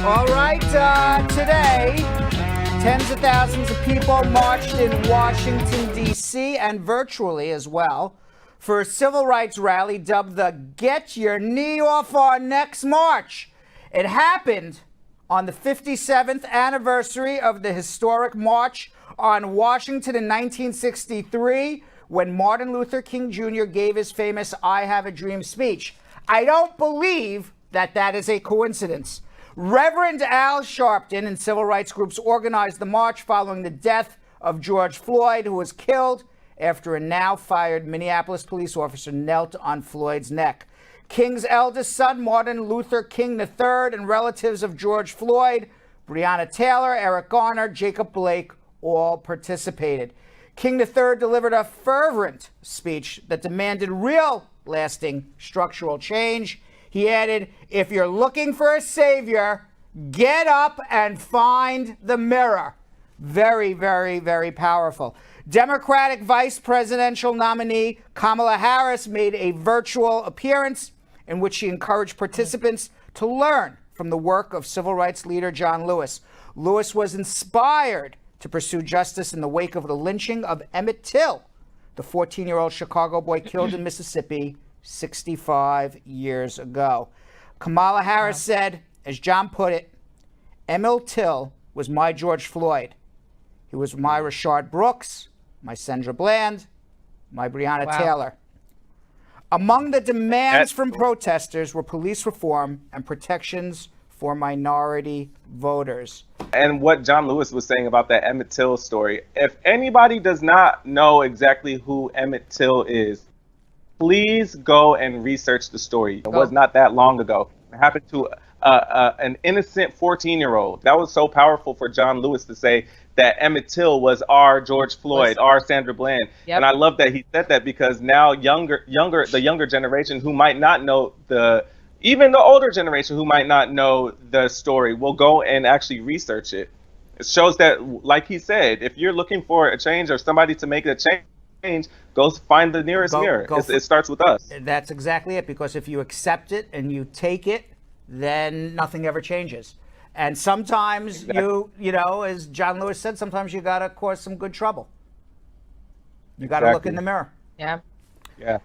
All right, today, tens of thousands of people marched in Washington, D.C., and virtually as well, for a civil rights rally dubbed the Get Your Knee Off Our Necks March. It happened on the 57th anniversary of the historic March on Washington in 1963, when Martin Luther King Jr. gave his famous I Have a Dream speech. I don't believe that that is a coincidence. Reverend Al Sharpton and civil rights groups organized the march following the death of George Floyd, who was killed after a now-fired Minneapolis police officer knelt on Floyd's neck. King's eldest son, Martin Luther King III, and relatives of George Floyd, Breonna Taylor, Eric Garner, Jacob Blake, all participated. King III delivered a fervent speech that demanded real, lasting structural change. He added, "If you're looking for a savior, get up and find the mirror." Very, very, very powerful. Democratic vice presidential nominee Kamala Harris made a virtual appearance in which she encouraged participants to learn from the work of civil rights leader John Lewis. Lewis was inspired to pursue justice in the wake of the lynching of Emmett Till, the 14-year-old Chicago boy killed in Mississippi 65 years ago. Kamala Harris said, as John put it, Emmett Till was my George Floyd. He was my Rashard Brooks, my Sandra Bland, my Breonna Taylor. Among the demands from protesters were police reform and protections for minority voters. And what John Lewis was saying about that Emmett Till story, if anybody does not know exactly who Emmett Till is, please go and research the story. It was not that long ago. It happened to an innocent 14-year-old. That was so powerful for John Lewis to say that Emmett Till was our George Floyd, our Sandra Bland. Yep. And I love that he said that, because now the younger generation who might not know even the older generation who might not know the story will go and actually research it. It shows that, like he said, if you're looking for a change or somebody to make a change, go find the nearest mirror. It starts with us. That's exactly it, because if you accept it and you take it, then nothing ever changes. And sometimes you know, as John Lewis said, sometimes you got to cause some good trouble. You got to look in the mirror. Yeah. Yeah.